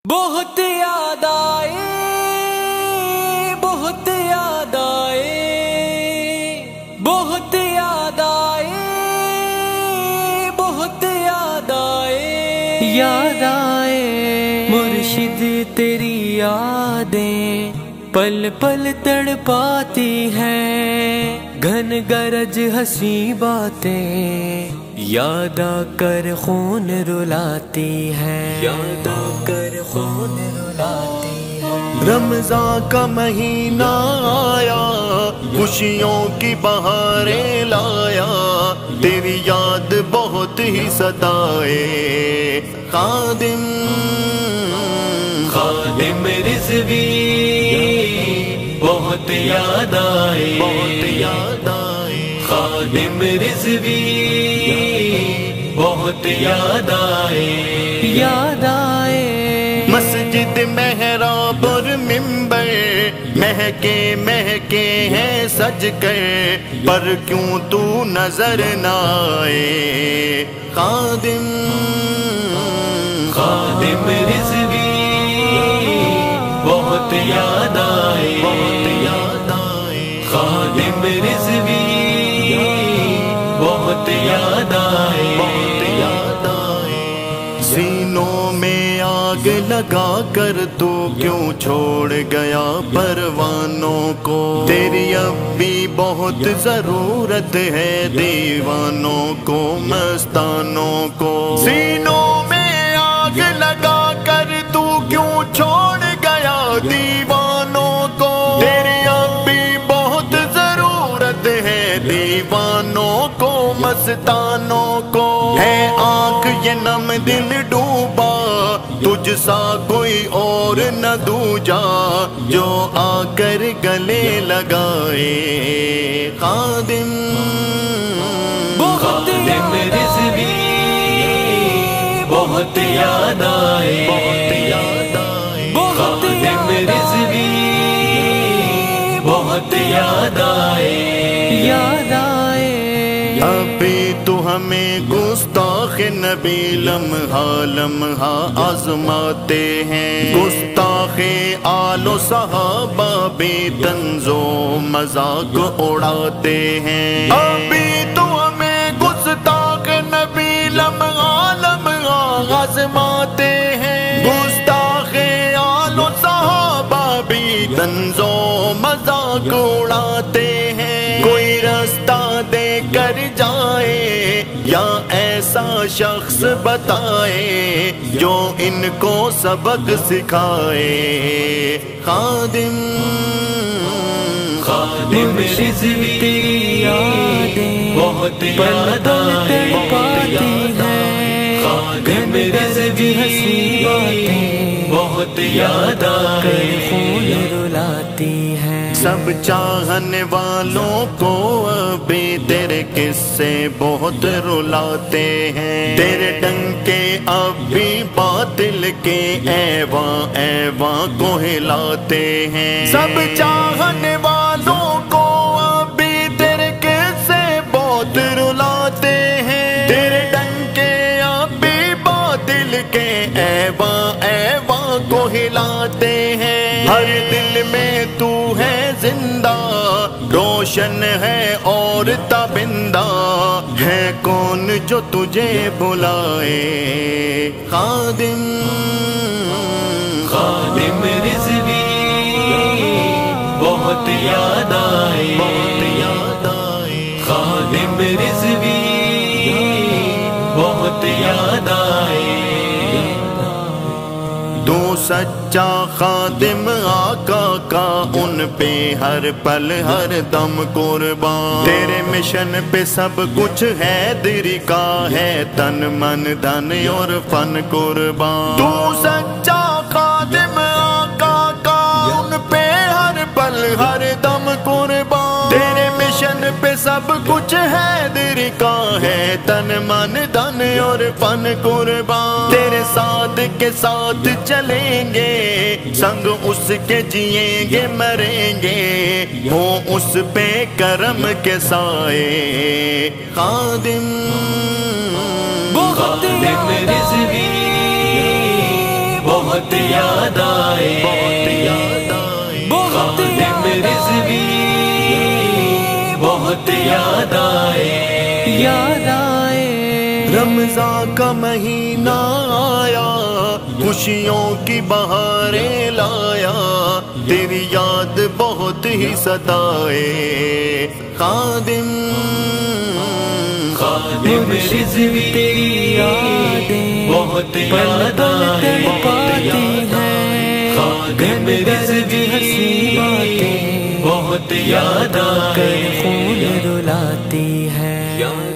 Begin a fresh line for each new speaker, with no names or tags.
بہت یاد آئے، بہت یاد آئے، بہت یاد آئے، بہت یاد آئے، یاد آئے مرشد تیری یادیں پل پل تڑپاتی ہیں، گھن گرج ہنسی باتیں یاد آ کر خون رلاتی ہیں، یاد آ کر خون رلاتی ہیں۔
رمضان کا مہینہ آیا، خوشیوں کی بہاریں لایا، تیری یاد بہت ہی ستائے، خادم
خادم رضوی بہت یاد آئے،
بہت یاد آئے،
خادم رضوی بہت یاد آئے، یاد آئے۔
مسجد محراب اور ممبر مہکے مہکے ہیں سج کر، پر کیوں تو نظر نہ آئے، خادم
خادم رضوی بہت یاد آئے،
بہت یاد آئے،
خادم رضوی بہت یاد آئے،
بہت یاد آئے۔ سینوں میں آگ لگا کر تو کیوں چھوڑ گیا پروانوں کو، تیری اب بھی بہت ضرورت ہے دیوانوں کو، مستانوں کو۔ سینوں میں آگ لگا کر تو کیوں چھوڑ گیا دیوانوں کو، تیری اب بھی بہت ضرورت ہے دیوانوں کو، مستانوں کو۔ ہے آنکھ یہ نم دل ڈوبا، تجھ سا کوئی اور نہ دوجا، جو آ کر گلے لگائے، خادم
خادم رضوی بہت یاد آئے،
بہت یاد آئے،
خادم رضوی بہت یاد آئے، یاد آئے۔
ابھی تو ہمیں گستاخ نبی لمحہ لمحہ آزماتے ہیں، گستاخ آل و صحابہ بھی طنز و مذاق اڑاتے ہیں، ابھی تو ہمیں گستاخ نبی لمحہ لمحہ آزماتے ہیں، گستاخ آل و صحابہ بھی طنز و مذاق اڑاتے ہیں۔ کوئی راستہ دے کر جائے یا ایسا شخص بتائے جو ان کو سبق سکھائے، خادم
خادم رضوی تیری یادیں بہت یاد آئے، خادم رضوی ہنسی باتیں بہت یاد آئے، خون رلاتی ہیں۔
سب چاہنے والوں کو ابھی تیرے قصے بہت رلاتے ہیں، تیرے ڈنکے اب بھی باطل کے ایواں ایواں کو ہلاتے ہیں، سب چاہنے والوں کو ابھی تیرے قصے بہت رلاتے ہیں، تیرے ڈنکے اب بھی باطل کے ایواں ایواں کو ہلاتے ہیں۔ ہر دل میں تو ہے زندہ، روشن ہے اور تابندہ، ہے کون جو تجھے بلائے، خادم
خادم رضوی بہت یاد آئے،
بہت یاد آئے،
خادم رضوی بہت یاد آئے۔
تو سچا خادم آقا کا، ان پہ ہر پل ہر دم قربان، تیرے مشن پہ سب کچھ ہے دری کا، ہے تن من دھن اور فن قربان۔ تو سچا خادم آقا کا، ان پہ ہر پل ہر دم قربان، تیرے مشن پہ سب کچھ ہے دری کا، ہے تن من دھن اور فن قربان۔ تیرے ساتھ کے ساتھ چلیں گے، سنگ اس کے جئیں گے مریں گے، ہو اس پہ کرم کے سائے، خادم
خادم رضوی بہت یاد آئے،
بہت یاد آئے،
خادم رضوی بہت یاد آئے،
یاد آئے۔
رمضان کا مہینہ آیا، خوشیوں کی بہاریں لایا، تیری یاد بہت ہی ستائے خادم،
خادم رضوی
تیری یادیں
بہت
پل
یاد
پل
آئے،
تڑپاتی ہیں،
خادم
ہنسی
رضوی
باتیں
بہت یاد
کر
آئے،
خون رلاتی ہے۔